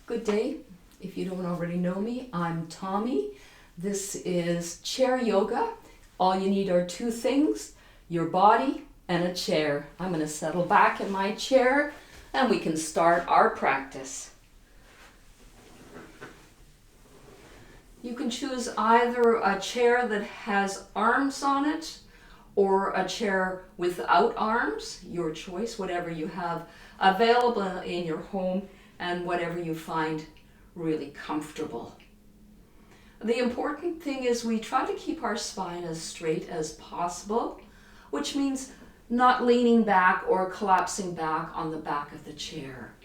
Good day. If you don't already know me, I'm Tommy. This is chair yoga. All you need are two things, your body and a chair. I'm going to settle back in my chair and we can start our practice. You can choose either a chair that has arms on it or a chair without arms, your choice, whatever you have available in your home and whatever you find really comfortable. The important thing is we try to keep our spine as straight as possible, which means not leaning back or collapsing back on the back of the chair.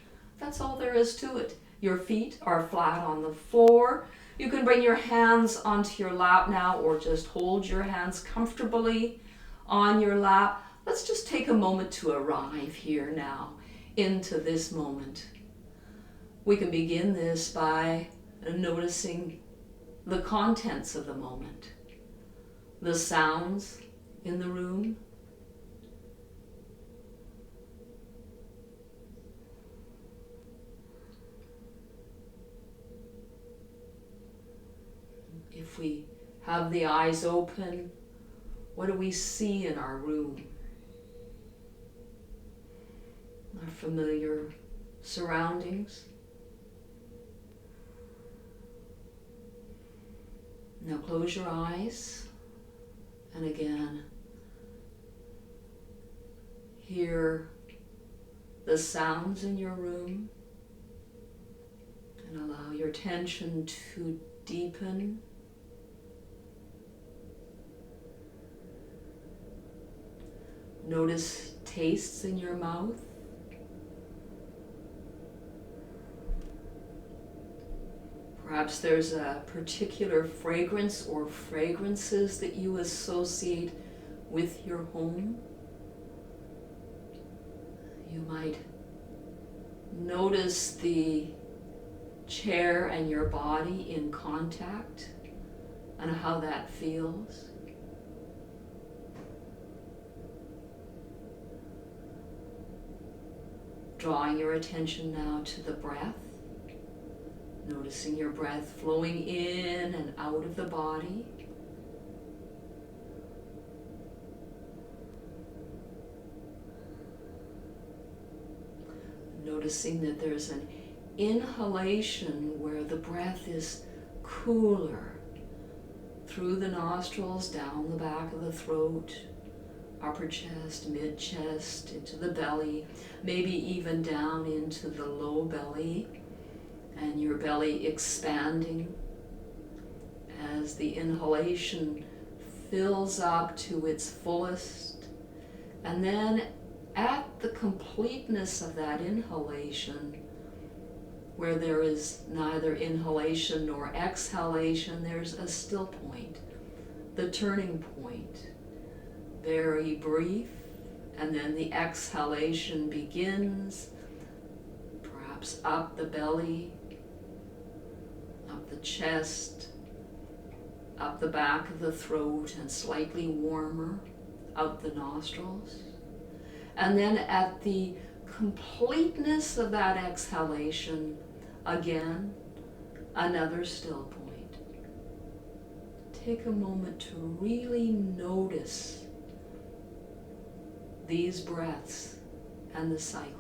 That's all there is to it. Your feet are flat on the floor. You can bring your hands onto your lap now or just hold your hands comfortably on your lap. Let's just take a moment to arrive here now into this moment. We can begin this by noticing the contents of the moment, the sounds in the room, if we have the eyes open, what do we see in our room? Our familiar surroundings. Now close your eyes and again hear the sounds in your room and allow your attention to deepen. Notice tastes in your mouth. Perhaps there's a particular fragrance or fragrances that you associate with your home. You might notice the chair and your body in contact and how that feels. Drawing your attention now to the breath. Noticing your breath flowing in and out of the body. Noticing that there's an inhalation where the breath is cooler through the nostrils, down the back of the throat, upper chest, mid-chest, into the belly, maybe even down into the low belly. And your belly expanding as the inhalation fills up to its fullest. And then at the completeness of that inhalation, where there is neither inhalation nor exhalation, there's a still point, the turning point. Very brief, and then the exhalation begins, perhaps up the belly, up the chest, up the back of the throat, and slightly warmer out the nostrils. And then at the completeness of that exhalation, again, another still point. Take a moment to really notice these breaths and the cycle.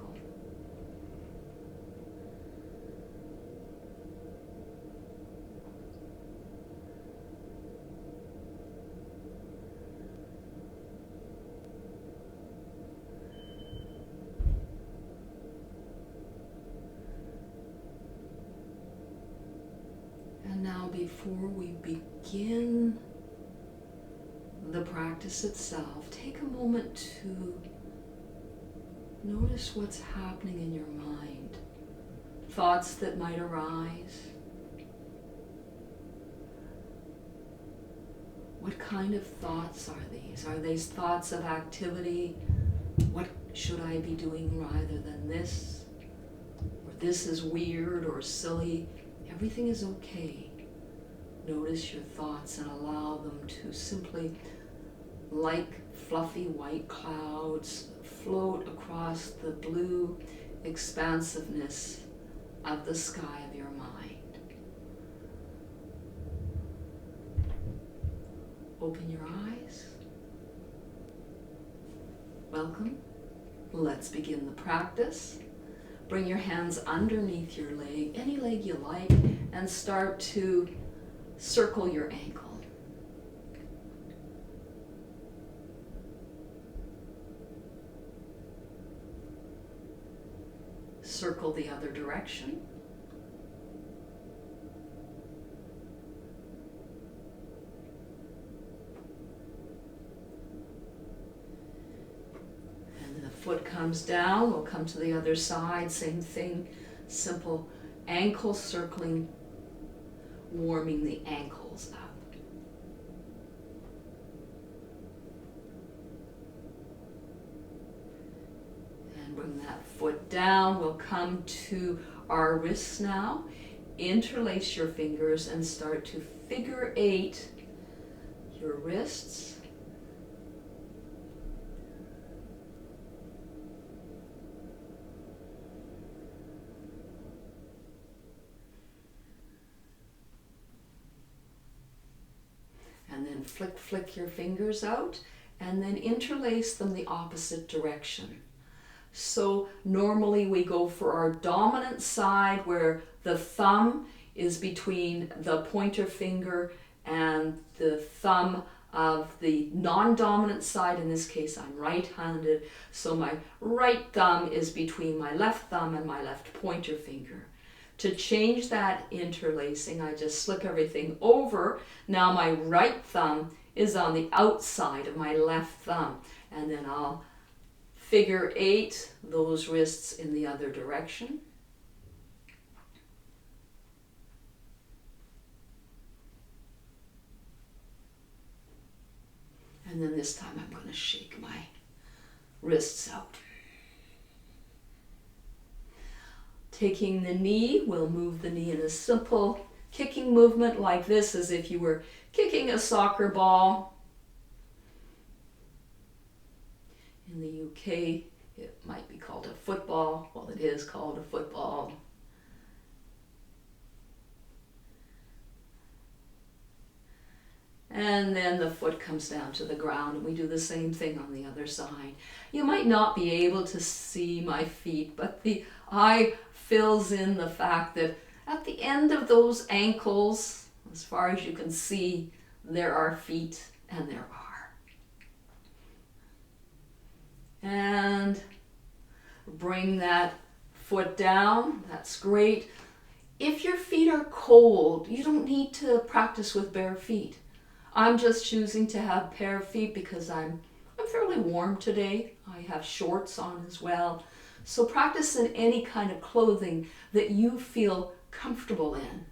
And now before we begin the practice itself, take a moment to notice what's happening in your mind, thoughts that might arise. What kind of thoughts are these? Are these thoughts of activity? What should I be doing rather than this? Or this is weird or silly? Everything is okay. Notice your thoughts and allow them to simply, like fluffy white clouds, float across the blue expansiveness of the sky of your mind. Open your eyes. Welcome. Let's begin the practice. Bring your hands underneath your leg, any leg you like, and start to circle your ankle. Circle the other direction. And the foot comes down, we'll come to the other side, same thing, simple ankle circling, warming the ankles up. Bring that foot down. We'll come to our wrists now. Interlace your fingers and start to figure eight your wrists. And then flick your fingers out and then interlace them the opposite direction. So normally we go for our dominant side where the thumb is between the pointer finger and the thumb of the non-dominant side. In this case, I'm right-handed, so my right thumb is between my left thumb and my left pointer finger. To change that interlacing, I just slip everything over. Now my right thumb is on the outside of my left thumb, and then I'll figure eight those wrists in the other direction. And then this time I'm going to shake my wrists out. Taking the knee, we'll move the knee in a simple kicking movement like this, as if you were kicking a soccer ball. In the UK, it might be called a football. Well, it is called a football. And then the foot comes down to the ground, and we do the same thing on the other side. You might not be able to see my feet, but the eye fills in the fact that at the end of those ankles, as far as you can see, there are feet, and there are. And bring that foot down. That's great. If your feet are cold, you don't need to practice with bare feet. I'm just choosing to have bare feet because I'm fairly warm today. I have shorts on as well. So practice in any kind of clothing that you feel comfortable in.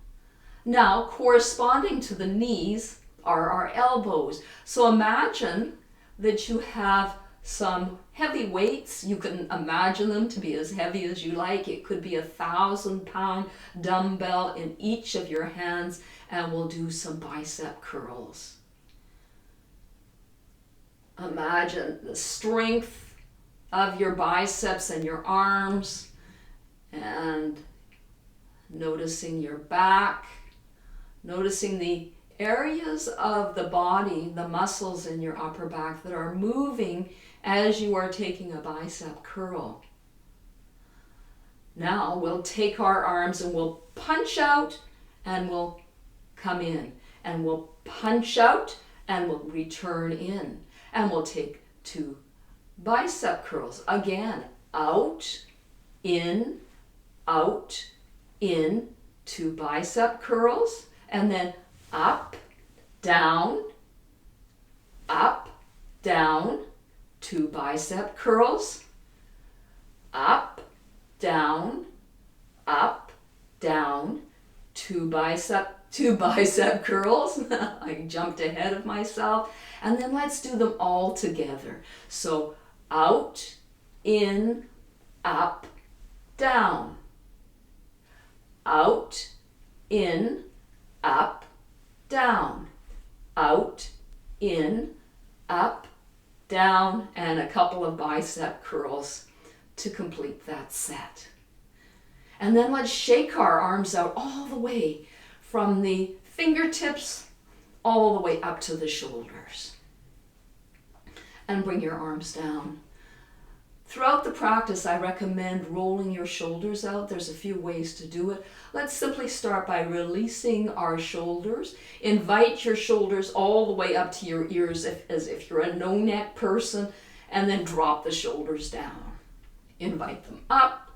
Now, corresponding to the knees are our elbows. So imagine that you have some heavy weights. You can imagine them to be as heavy as you like. It could be 1,000-pound dumbbell in each of your hands, and we'll do some bicep curls. Imagine the strength of your biceps and your arms, and noticing your back, noticing the areas of the body, the muscles in your upper back that are moving as you are taking a bicep curl. Now we'll take our arms and we'll punch out and we'll come in, and we'll punch out and we'll return in, and we'll take two bicep curls. Again, out, in, two bicep curls, and then up, down, two bicep curls, up, down, two bicep curls. I jumped ahead of myself. And then let's do them all together. So out, in, up, down. Out, in, up, down. Out, in, up, down, and a couple of bicep curls to complete that set. And then let's shake our arms out all the way from the fingertips all the way up to the shoulders. And bring your arms down. Throughout the practice, I recommend rolling your shoulders out. There's a few ways to do it. Let's simply start by releasing our shoulders. Invite your shoulders all the way up to your ears as if you're a no-neck person, and then drop the shoulders down. Invite them up,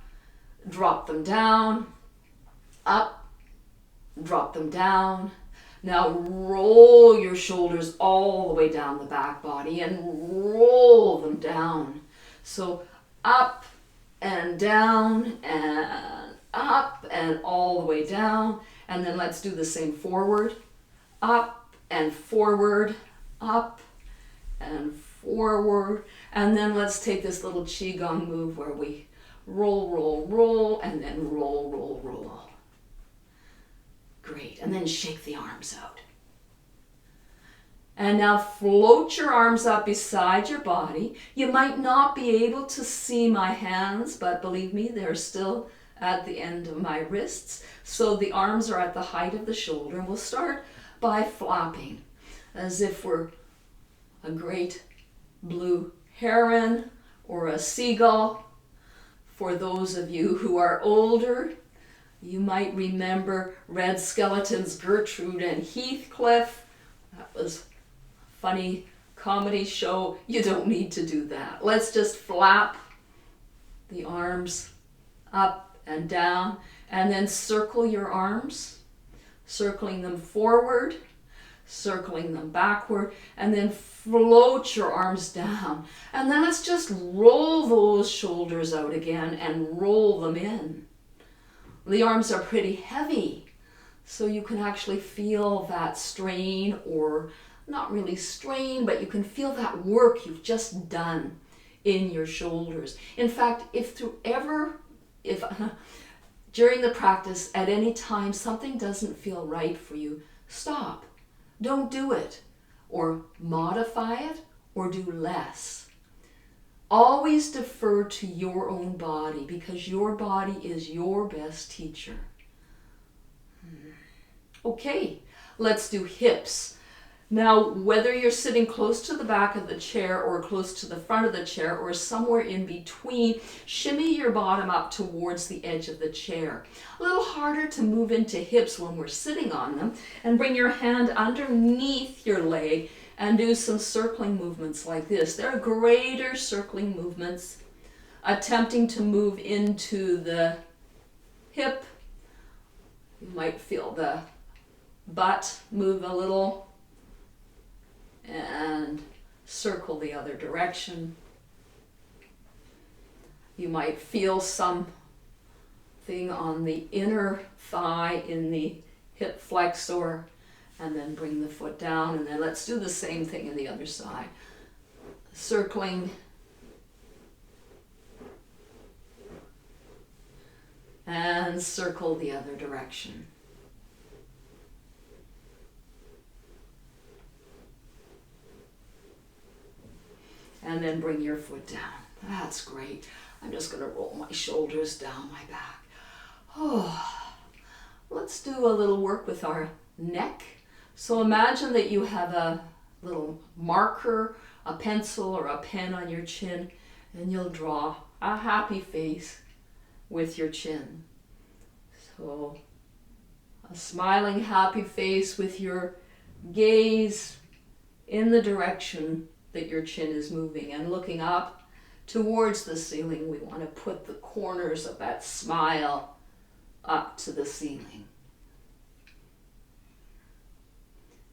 drop them down, up, drop them down. Now roll your shoulders all the way down the back body and roll them down. So up and down and up and all the way down. And then let's do the same forward. Up and forward, up and forward. And then let's take this little Qigong move where we roll, roll, roll, and then roll, roll, roll. Great. And then shake the arms out. And now float your arms up beside your body. You might not be able to see my hands, but believe me, they're still at the end of my wrists. So the arms are at the height of the shoulder. And we'll start by flapping as if we're a great blue heron or a seagull. For those of you who are older, you might remember Red Skeletons Gertrude and Heathcliff. That was funny comedy show. You don't need to do that. Let's just flap the arms up and down and then circle your arms, circling them forward, circling them backward, and then float your arms down. And then let's just roll those shoulders out again and roll them in. The arms are pretty heavy, so you can actually feel that strain, or not really strain, but you can feel that work you've just done in your shoulders. In fact, if during the practice at any time something doesn't feel right for you, stop. Don't do it, or modify it, or do less. Always defer to your own body, because your body is your best teacher. Okay, let's do hips. Now, whether you're sitting close to the back of the chair or close to the front of the chair or somewhere in between, shimmy your bottom up towards the edge of the chair. A little harder to move into hips when we're sitting on them, and bring your hand underneath your leg and do some circling movements like this. There are greater circling movements, attempting to move into the hip. You might feel the butt move a little and circle the other direction. You might feel something on the inner thigh in the hip flexor, and then bring the foot down, and then let's do the same thing in the other side. Circling and circle the other direction. And then bring your foot down. That's great. I'm just going to roll my shoulders down my back. Oh, let's do a little work with our neck. So imagine that you have a little marker, a pencil, or a pen on your chin, and you'll draw a happy face with your chin. So a smiling happy face with your gaze in the direction that your chin is moving, and looking up towards the ceiling. We want to put the corners of that smile up to the ceiling.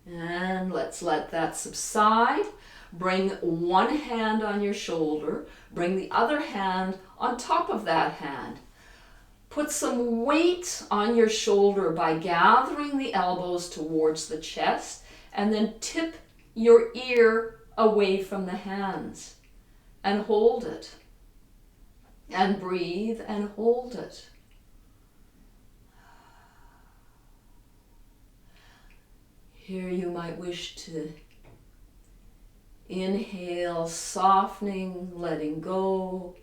And let's let that subside. Bring one hand on your shoulder, bring the other hand on top of that hand. Put some weight on your shoulder by gathering the elbows towards the chest, and then tip your ear away from the hands and hold it. And breathe and hold it. Here you might wish to inhale, softening, letting go,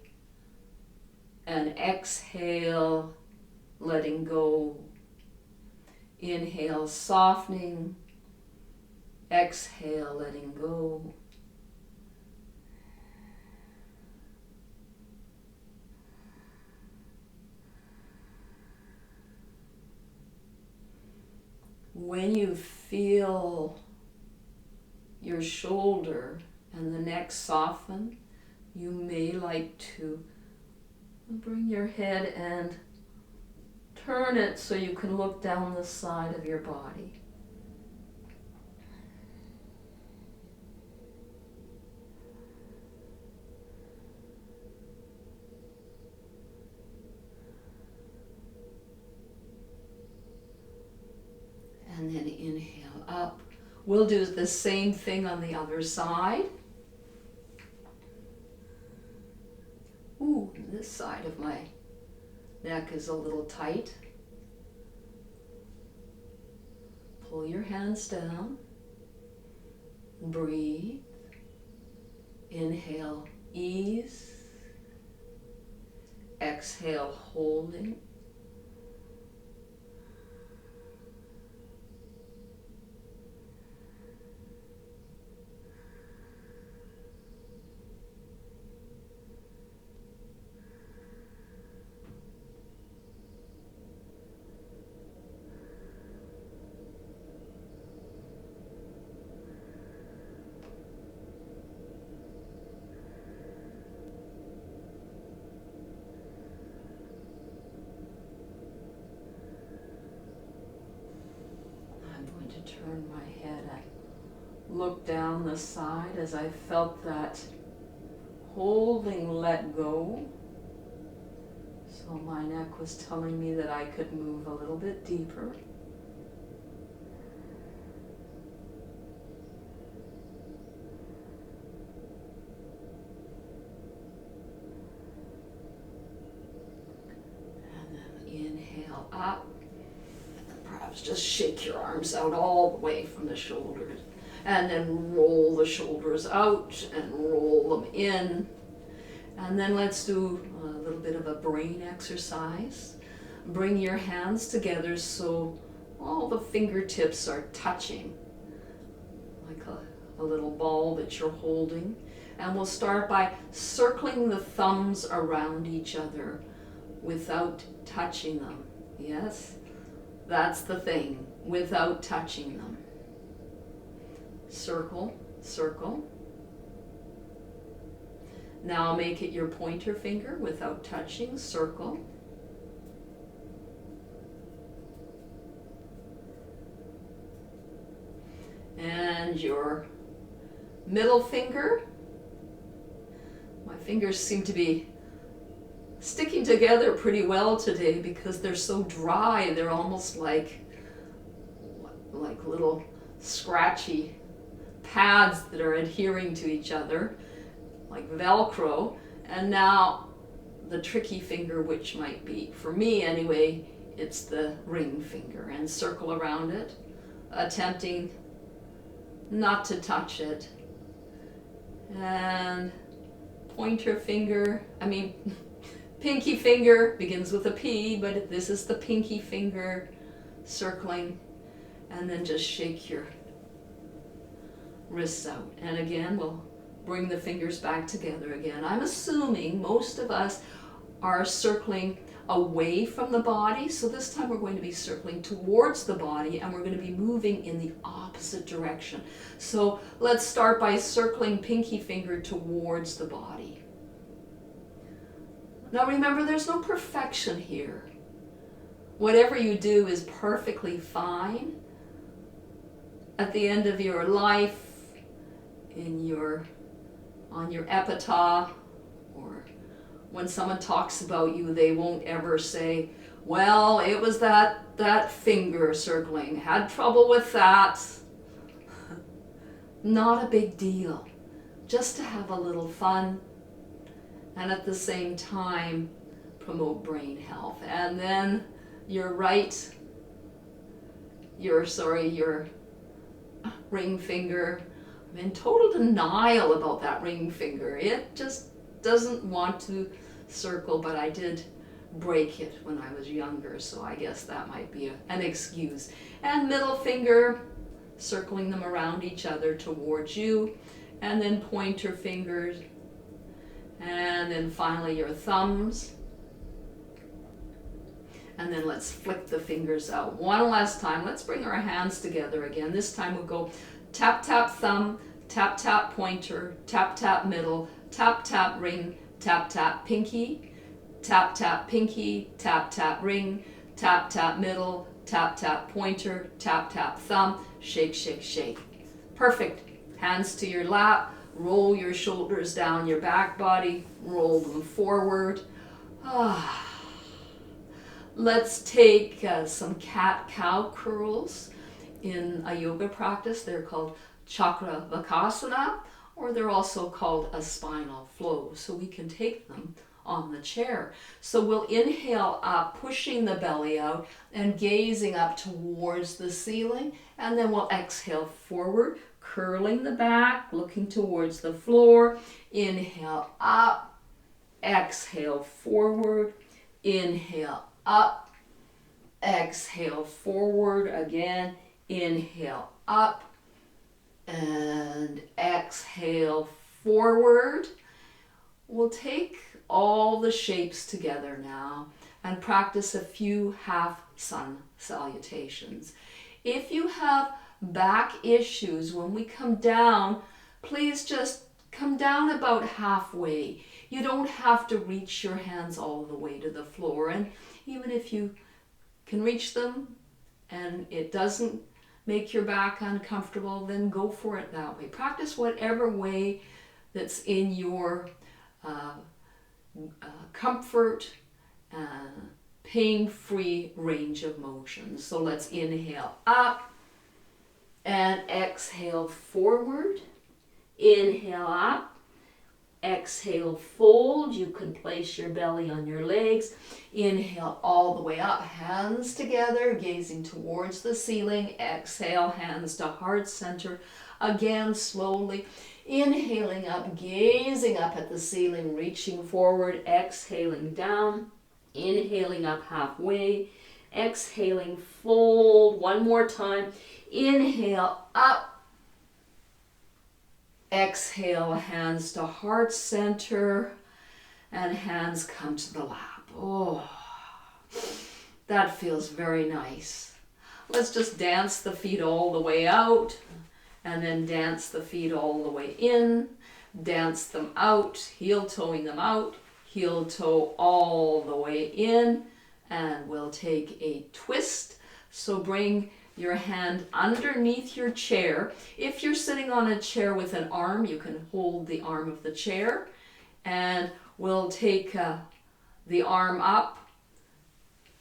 and exhale, letting go. Inhale, softening. Exhale, letting go. When you feel your shoulder and the neck soften, you may like to bring your head and turn it so you can look down the side of your body. And then inhale up. We'll do the same thing on the other side. Ooh, this side of my neck is a little tight. Pull your hands down. Breathe. Inhale, ease. Exhale, holding. Turn my head. I look down the side as I felt that holding let go. So my neck was telling me that I could move a little bit deeper. And then inhale up. Just shake your arms out all the way from the shoulders, and then roll the shoulders out and roll them in. And then let's do a little bit of a brain exercise. Bring your hands together so all the fingertips are touching, like a little ball that you're holding. And we'll start by circling the thumbs around each other without touching them. Yes? That's the thing, without touching them. Circle, circle. Now make it your pointer finger without touching, circle. And your middle finger. My fingers seem to be sticking together pretty well today because they're so dry. They're almost like little scratchy pads that are adhering to each other, like Velcro. And now the tricky finger, which might be, for me anyway, it's the ring finger, and circle around it, attempting not to touch it. And pointer finger, pinky finger begins with a P, but this is the pinky finger circling, and then just shake your wrists out. And again, we'll bring the fingers back together again. I'm assuming most of us are circling away from the body, so this time we're going to be circling towards the body, and we're going to be moving in the opposite direction. So let's start by circling pinky finger towards the body. Now remember, there's no perfection here. Whatever you do is perfectly fine. At the end of your life, on your epitaph, or when someone talks about you, they won't ever say, well, it was that finger circling, had trouble with that. Not a big deal. Just to have a little fun, and at the same time promote brain health. And then your ring finger, I'm in total denial about that ring finger. It just doesn't want to circle, but I did break it when I was younger, so I guess that might be an excuse. And middle finger, circling them around each other towards you, and then pointer fingers, and then finally your thumbs. And then let's flick the fingers out. One last time. Let's bring our hands together again. This time we'll go tap, tap, thumb, tap, tap, pointer, tap, tap, middle, tap, tap, ring, tap, tap, pinky, tap, tap, pinky, tap, tap, ring, tap, tap, middle, tap, tap, pointer, tap, tap, thumb, shake, shake, shake. Perfect. Hands to your lap. Roll your shoulders down your back body. Roll them forward. Let's take some cat-cow curls in a yoga practice. They're called chakra vakasana, or they're also called a spinal flow. So we can take them on the chair. So we'll inhale up, pushing the belly out and gazing up towards the ceiling. And then we'll exhale forward, curling the back, looking towards the floor. Inhale up, exhale forward, inhale up, exhale forward again, inhale up, and exhale forward. We'll take all the shapes together now and practice a few half sun salutations. If you have back issues when we come down, please just come down about halfway. You don't have to reach your hands all the way to the floor, and even if you can reach them and it doesn't make your back uncomfortable, then go for it that way. Practice whatever way that's in your comfort, pain-free range of motion. So let's inhale up and exhale forward. Inhale up, exhale fold. You can place your belly on your legs. Inhale all the way up, hands together, gazing towards the ceiling. Exhale, hands to heart center. Again, slowly inhaling up, gazing up at the ceiling, reaching forward, exhaling down, inhaling up halfway, exhaling fold. One more time. Inhale up, exhale, hands to heart center, and hands come to the lap. Oh, that feels very nice. Let's just dance the feet all the way out, and then dance the feet all the way in, dance them out, heel toeing them out, heel toe all the way in, and we'll take a twist. So bring your hand underneath your chair. If you're sitting on a chair with an arm, you can hold the arm of the chair, and we'll take the arm up,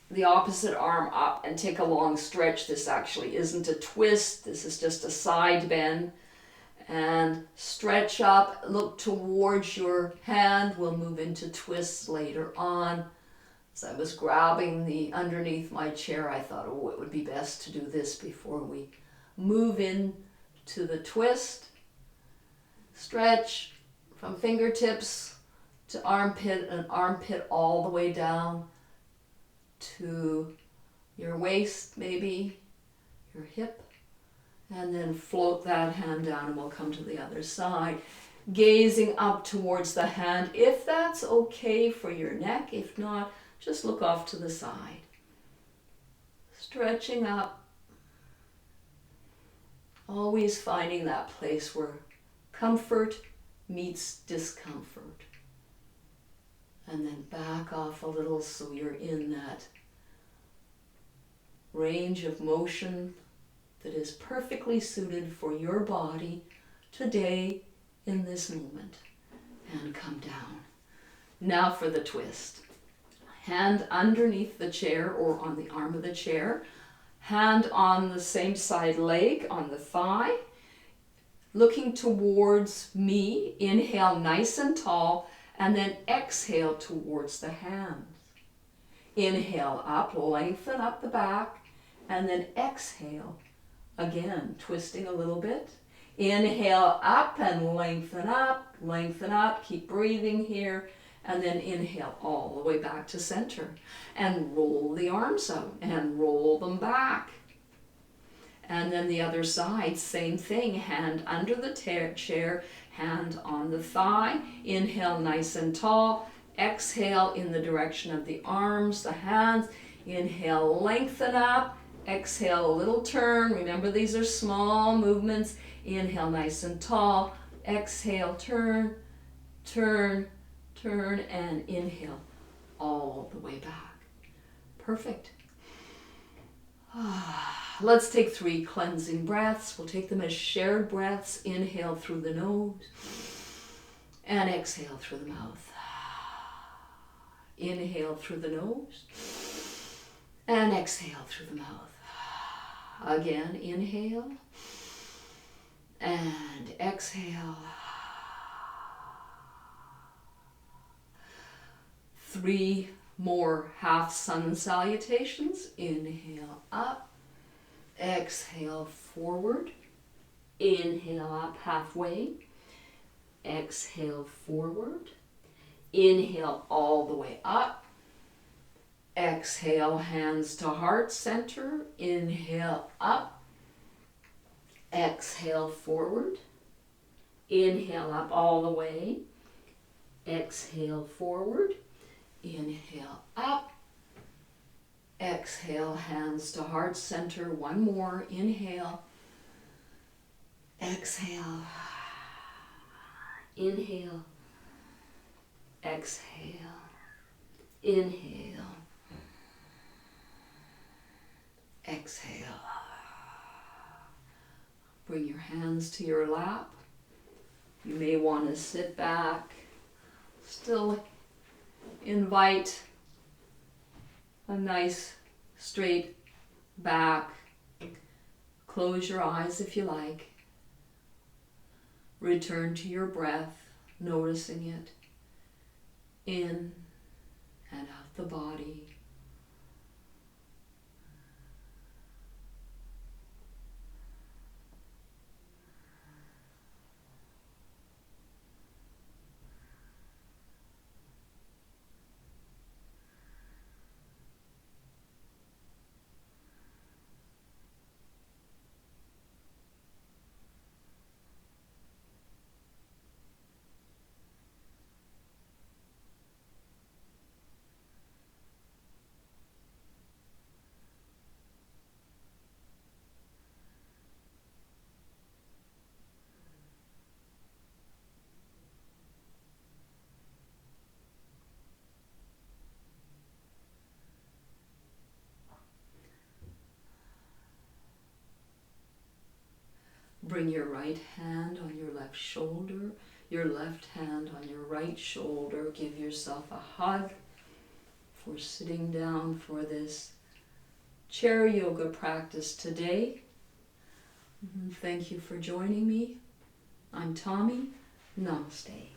the opposite arm up, and take a long stretch. This actually isn't a twist, this is just a side bend. And stretch up, look towards your hand. We'll move into twists later on. As I was grabbing the underneath my chair, I thought, oh, it would be best to do this before we move in to the twist. Stretch from fingertips to armpit, and armpit all the way down to your waist, maybe your hip, and then float that hand down, and we'll come to the other side. Gazing up towards the hand, if that's okay for your neck. If not, just look off to the side. Stretching up, always finding that place where comfort meets discomfort. And then back off a little so you're in that range of motion that is perfectly suited for your body today in this moment. And come down. Now for the twist. Hand underneath the chair or on the arm of the chair. Hand on the same side leg, on the thigh. Looking towards me. Inhale nice and tall, and then exhale towards the hands. Inhale up, lengthen up the back, and then exhale. Again, twisting a little bit. Inhale up and lengthen up, keep breathing here, And then inhale all the way back to center. And roll the arms out and roll them back. And then the other side, same thing. Hand under the chair, hand on the thigh. Inhale nice and tall. Exhale in the direction of the arms, the hands. Inhale, lengthen up. Exhale, a little turn. Remember, these are small movements. Inhale, nice and tall. Exhale, turn, turn, turn, and inhale all the way back. Perfect. Let's take 3 cleansing breaths. We'll take them as shared breaths. Inhale through the nose and exhale through the mouth. Inhale through the nose and exhale through the mouth. Again, inhale and exhale. 3 more half sun salutations. Inhale up, exhale forward, inhale up halfway, exhale forward, inhale all the way up, exhale hands to heart center, inhale up, exhale forward, inhale up all the way, exhale forward, inhale up, exhale hands to heart center. 1 more, inhale, exhale, inhale, exhale, inhale, exhale. Bring your hands to your lap. You may want to sit back. Still invite a nice straight back. Close your eyes if you like. Return to your breath, noticing it in and out the body. Bring your right hand on your left shoulder, your left hand on your right shoulder. Give yourself a hug for sitting down for this chair yoga practice today. Thank you for joining me. I'm Tommy. Namaste.